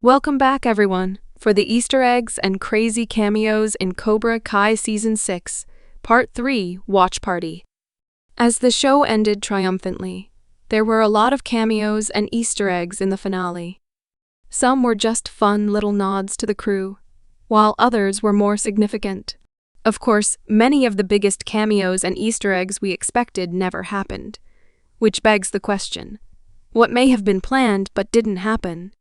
Welcome back, everyone, for the Easter eggs and crazy cameos in Cobra Kai Season 6, Part 3, Watch Party. As the show ended triumphantly, there were a lot of cameos and Easter eggs in the finale. Some were just fun little nods to the crew, while others were more significant. Of course, many of the biggest cameos and Easter eggs we expected never happened, which begs the question, what may have been planned but didn't happen?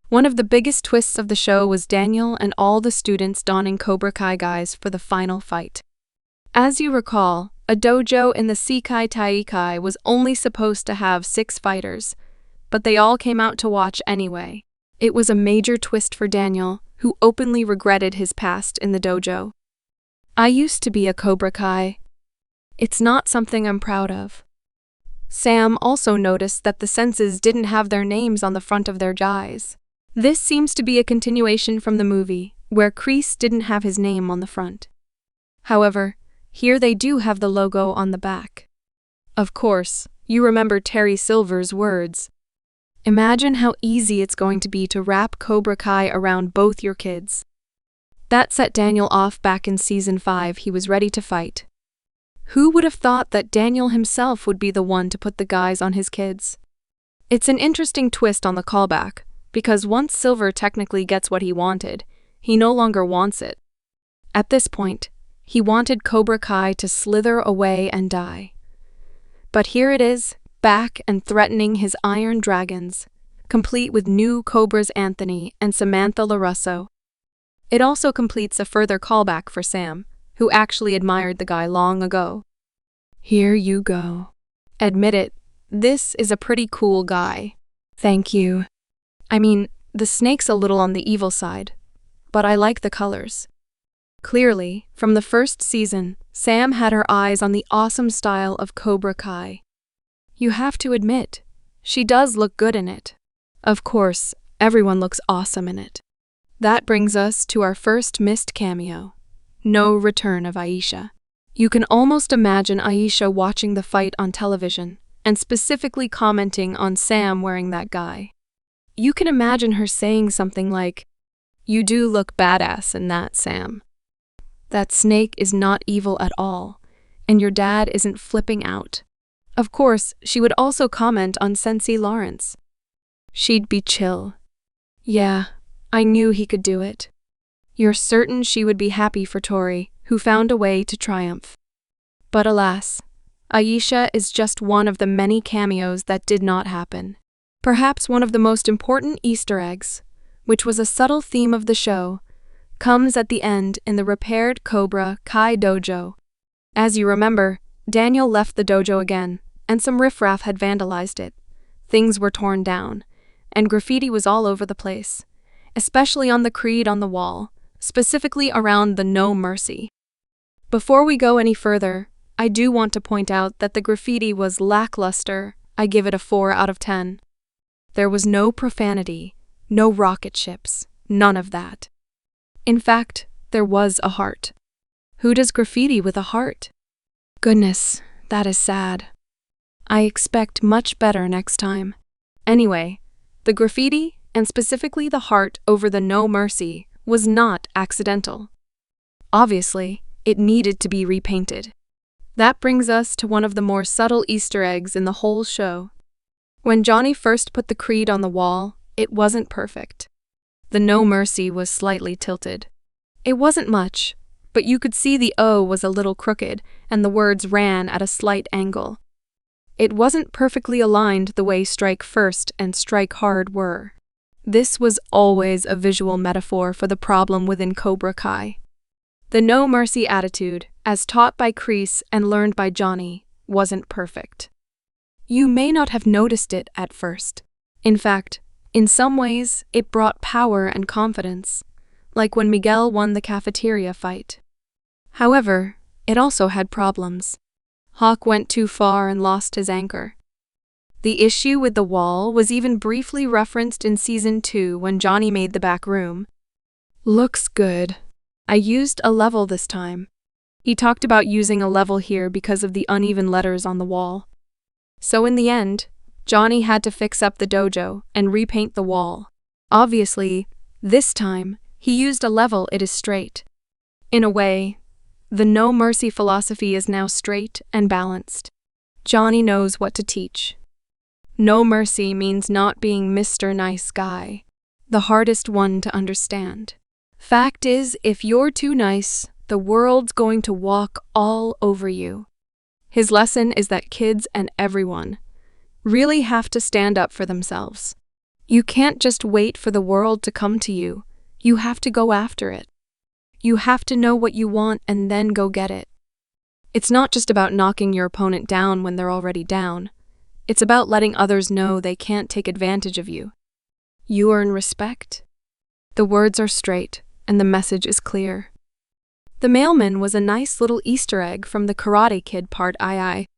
One of the biggest twists of the show was Daniel and all the students donning Cobra Kai guise for the final fight. As you recall, a dojo in the Sekai Taikai was only supposed to have 6 fighters, but they all came out to watch anyway. It was a major twist for Daniel, who openly regretted his past in the dojo. I used to be a Cobra Kai. It's not something I'm proud of. Sam also noticed that the senses didn't have their names on the front of their guise. This seems to be a continuation from the movie, where Kreese didn't have his name on the front. However, here they do have the logo on the back. Of course, you remember Terry Silver's words. Imagine how easy it's going to be to wrap Cobra Kai around both your kids. That set Daniel off back in Season 5. He was ready to fight. Who would have thought that Daniel himself would be the one to put the guise on his kids? It's an interesting twist on the callback, because once Silver technically gets what he wanted, he no longer wants it. At this point, he wanted Cobra Kai to slither away and die. But here it is, back and threatening his iron dragons, complete with new Cobras Anthony and Samantha LaRusso. It also completes a further callback for Sam, who actually admired the guy long ago. Here you go. Admit it, this is a pretty cool guy. Thank you. I mean, the snake's a little on the evil side, but I like the colors. Clearly, from the first season, Sam had her eyes on the awesome style of Cobra Kai. You have to admit, she does look good in it. Of course, everyone looks awesome in it. That brings us to our first missed cameo. No return of Aisha. You can almost imagine Aisha watching the fight on television, and specifically commenting on Sam wearing that guy. You can imagine her saying something like, "You do look badass in that, Sam. That snake is not evil at all, and your dad isn't flipping out." Of course, she would also comment on Sensei Lawrence. She'd be chill. "Yeah, I knew he could do it." You're certain she would be happy for Tori, who found a way to triumph. But alas, Aisha is just one of the many cameos that did not happen. Perhaps one of the most important Easter eggs, which was a subtle theme of the show, comes at the end in the repaired Cobra Kai dojo. As you remember, Daniel left the dojo again, and some riffraff had vandalized it. Things were torn down, and graffiti was all over the place, especially on the creed on the wall, specifically around the No Mercy. Before we go any further, I do want to point out that the graffiti was lackluster. I give it a 4 out of 10. There was no profanity, no rocket ships, none of that. In fact, there was a heart. Who does graffiti with a heart? Goodness, that is sad. I expect much better next time. Anyway, the graffiti, and specifically the heart over the No Mercy, was not accidental. Obviously, it needed to be repainted. That brings us to one of the more subtle Easter eggs in the whole show. When Johnny first put the creed on the wall, it wasn't perfect. The No Mercy was slightly tilted. It wasn't much, but you could see the O was a little crooked and the words ran at a slight angle. It wasn't perfectly aligned the way Strike First and Strike Hard were. This was always a visual metaphor for the problem within Cobra Kai. The No Mercy attitude, as taught by Kreese and learned by Johnny, wasn't perfect. You may not have noticed it at first. In fact, in some ways, it brought power and confidence, like when Miguel won the cafeteria fight. However, it also had problems. Hawk went too far and lost his anchor. The issue with the wall was even briefly referenced in Season 2 when Johnny made the back room. Looks good. I used a level this time. He talked about using a level here because of the uneven letters on the wall. So in the end, Johnny had to fix up the dojo and repaint the wall. Obviously, this time, he used a level it is straight. In a way, the no mercy philosophy is now straight and balanced. Johnny knows what to teach. No mercy means not being Mr. Nice Guy, the hardest one to understand. Fact is, if you're too nice, the world's going to walk all over you. His lesson is that kids and everyone really have to stand up for themselves. You can't just wait for the world to come to you. You have to go after it. You have to know what you want and then go get it. It's not just about knocking your opponent down when they're already down. It's about letting others know they can't take advantage of you. You earn respect. The words are straight, and the message is clear. The mailman was a nice little Easter egg from the Karate Kid part II.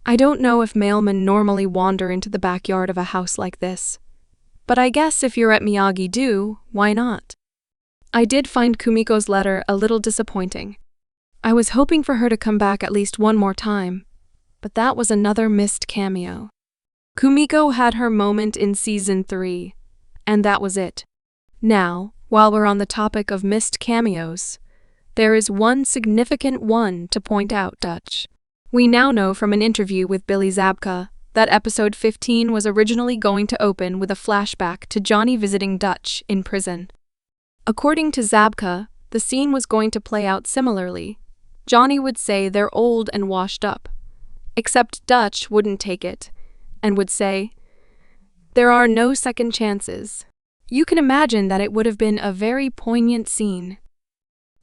I don't know if mailmen normally wander into the backyard of a house like this, but I guess if you're at Miyagi-Do, why not? I did find Kumiko's letter a little disappointing. I was hoping for her to come back at least one more time, but that was another missed cameo. Kumiko had her moment in Season 3, and that was it. Now, while we're on the topic of missed cameos, there is one significant one to point out, Dutch. We now know from an interview with Billy Zabka that episode 15 was originally going to open with a flashback to Johnny visiting Dutch in prison. According to Zabka, the scene was going to play out similarly. Johnny would say they're old and washed up, except Dutch wouldn't take it and would say, "There are no second chances." You can imagine that it would have been a very poignant scene.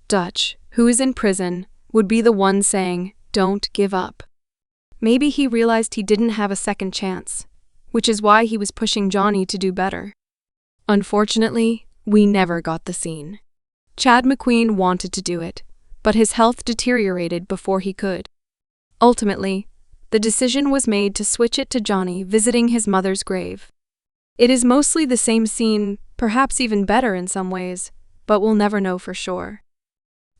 Dutch, who is in prison, would be the one saying, "Don't give up." Maybe he realized he didn't have a second chance, which is why he was pushing Johnny to do better. Unfortunately, we never got the scene. Chad McQueen wanted to do it, but his health deteriorated before he could. Ultimately, the decision was made to switch it to Johnny visiting his mother's grave. It is mostly the same scene, perhaps even better in some ways, but we'll never know for sure.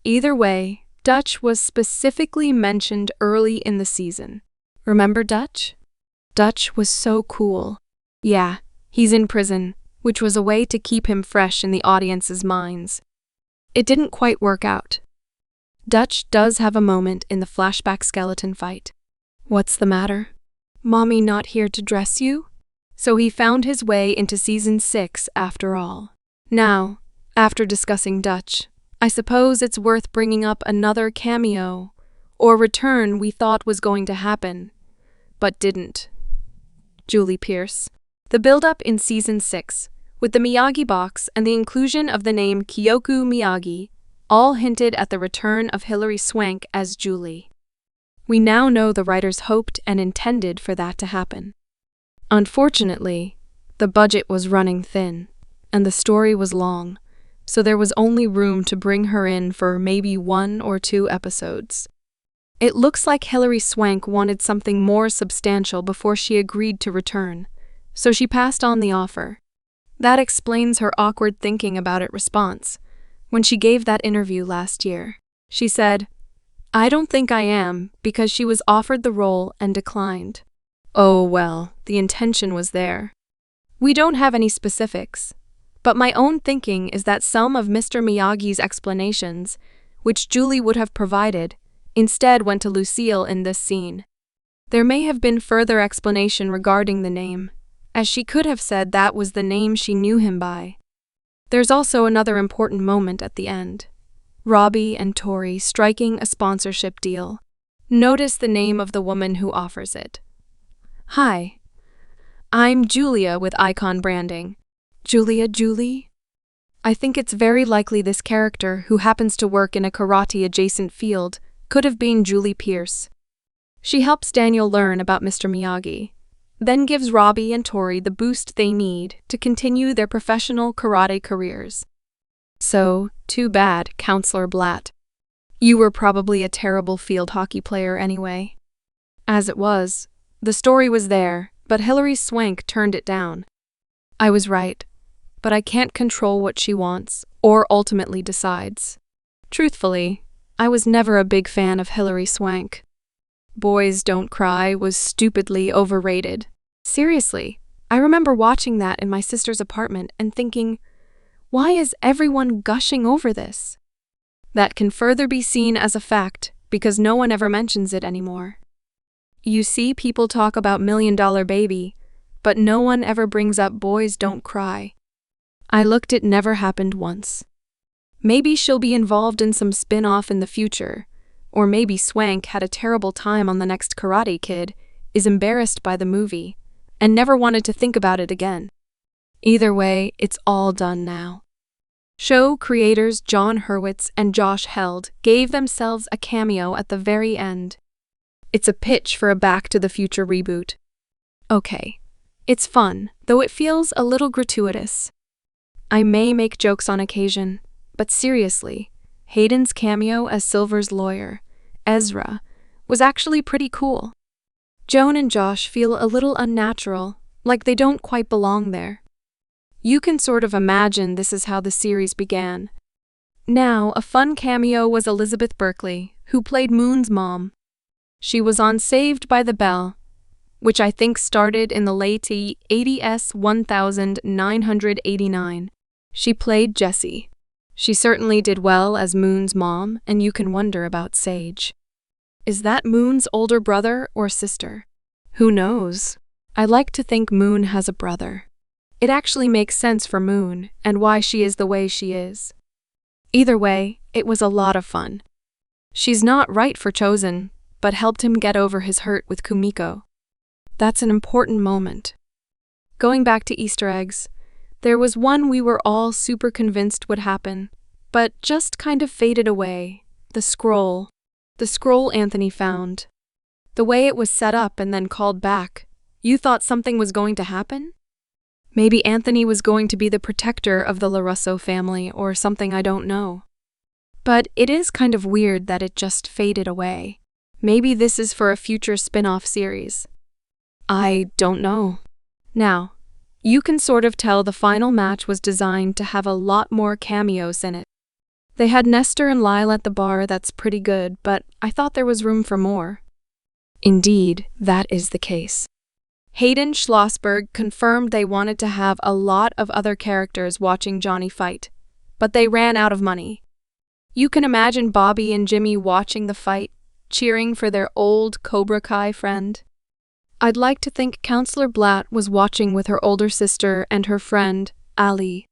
Either way, Dutch was specifically mentioned early in the season. Remember Dutch? Dutch was so cool. Yeah, he's in prison, which was a way to keep him fresh in the audience's minds. It didn't quite work out. Dutch does have a moment in the flashback skeleton fight. What's the matter? Mommy not here to dress you? So he found his way into Season 6 after all. Now, after discussing Dutch, I suppose it's worth bringing up another cameo or return we thought was going to happen, but didn't. Julie Pierce. The build-up in Season 6, with the Miyagi box and the inclusion of the name Kyoku Miyagi, all hinted at the return of Hilary Swank as Julie. We now know the writers hoped and intended for that to happen. Unfortunately, the budget was running thin, and the story was long, so there was only room to bring her in for maybe 1 or 2 episodes. It looks like Hilary Swank wanted something more substantial before she agreed to return, so she passed on the offer. That explains her awkward thinking about it response. When she gave that interview last year, she said, "I don't think I am," because she was offered the role and declined. Oh well, the intention was there. We don't have any specifics, but my own thinking is that some of Mr. Miyagi's explanations, which Julie would have provided, instead went to Lucille in this scene. There may have been further explanation regarding the name, as she could have said that was the name she knew him by. There's also another important moment at the end. Robbie and Tori striking a sponsorship deal. Notice the name of the woman who offers it. "Hi, I'm Julia with Icon Branding." Julie? I think it's very likely this character, who happens to work in a karate-adjacent field, could have been Julie Pierce. She helps Daniel learn about Mr. Miyagi, then gives Robbie and Tori the boost they need to continue their professional karate careers. So, too bad, Counselor Blatt. You were probably a terrible field hockey player anyway. As it was, the story was there, but Hilary Swank turned it down. I was right, but I can't control what she wants or ultimately decides. Truthfully, I was never a big fan of Hilary Swank. Boys Don't Cry was stupidly overrated. Seriously, I remember watching that in my sister's apartment and thinking, why is everyone gushing over this? That can further be seen as a fact because no one ever mentions it anymore. You see people talk about $1 Million Baby, but no one ever brings up Boys Don't Cry. I looked, it never happened once. Maybe she'll be involved in some spin-off in the future, or maybe Swank had a terrible time on the next Karate Kid, is embarrassed by the movie, and never wanted to think about it again. Either way, it's all done now. Show creators John Hurwitz and Josh Held gave themselves a cameo at the very end. It's a pitch for a Back to the Future reboot. Okay, it's fun, though it feels a little gratuitous. I may make jokes on occasion, but seriously, Hayden's cameo as Silver's lawyer, Ezra, was actually pretty cool. Joan and Josh feel a little unnatural, like they don't quite belong there. You can sort of imagine this is how the series began. Now, a fun cameo was Elizabeth Berkley, who played Moon's mom. She was on Saved by the Bell, which I think started in the late 80s 1989. She played Jessie. She certainly did well as Moon's mom, and you can wonder about Sage. Is that Moon's older brother or sister? Who knows? I like to think Moon has a brother. It actually makes sense for Moon and why she is the way she is. Either way, it was a lot of fun. She's not right for Chosen, but helped him get over his hurt with Kumiko. That's an important moment. Going back to Easter eggs, there was one we were all super convinced would happen, but just kind of faded away. The scroll. The scroll Anthony found. The way it was set up and then called back. You thought something was going to happen? Maybe Anthony was going to be the protector of the LaRusso family or something, I don't know. But it is kind of weird that it just faded away. Maybe this is for a future spin-off series. I don't know. Now, you can sort of tell the final match was designed to have a lot more cameos in it. They had Nestor and Lyle at the bar, that's pretty good, but I thought there was room for more. Indeed, that is the case. Hayden Schlossberg confirmed they wanted to have a lot of other characters watching Johnny fight, but they ran out of money. You can imagine Bobby and Jimmy watching the fight, cheering for their old Cobra Kai friend. I'd like to think Counselor Blatt was watching with her older sister and her friend, Ali.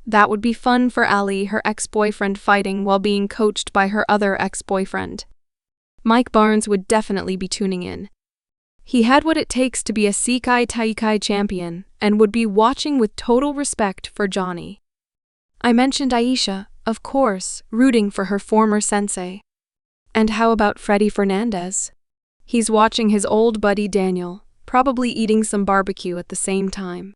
That would be fun for Ali, her ex-boyfriend, fighting while being coached by her other ex-boyfriend. Mike Barnes would definitely be tuning in. He had what it takes to be a Sekai Taikai champion and would be watching with total respect for Johnny. I mentioned Aisha, of course, rooting for her former sensei. And how about Freddy Fernandez? He's watching his old buddy Daniel, probably eating some barbecue at the same time.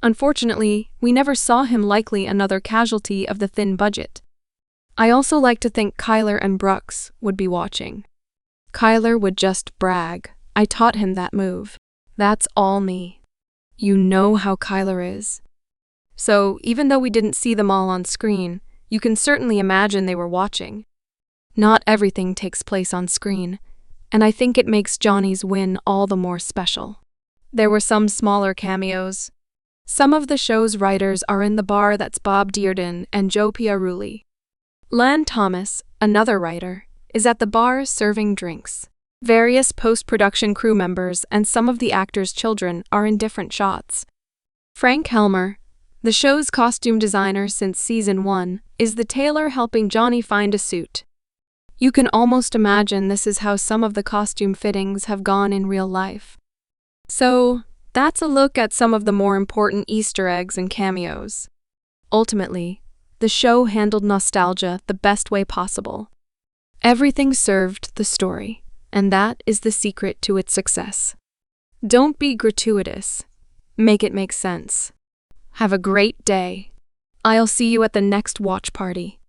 Unfortunately, we never saw him, likely another casualty of the thin budget. I also like to think Kyler and Brooks would be watching. Kyler would just brag. I taught him that move. That's all me. You know how Kyler is. So, even though we didn't see them all on screen, you can certainly imagine they were watching. Not everything takes place on screen, and I think it makes Johnny's win all the more special. There were some smaller cameos. Some of the show's writers are in the bar, that's Bob Dearden and Joe Piarulli. Lan Thomas, another writer, is at the bar serving drinks. Various post-production crew members and some of the actors' children are in different shots. Frank Helmer, the show's costume designer since season 1, is the tailor helping Johnny find a suit. You can almost imagine this is how some of the costume fittings have gone in real life. So, that's a look at some of the more important Easter eggs and cameos. Ultimately, the show handled nostalgia the best way possible. Everything served the story, and that is the secret to its success. Don't be gratuitous. Make it make sense. Have a great day. I'll see you at the next watch party.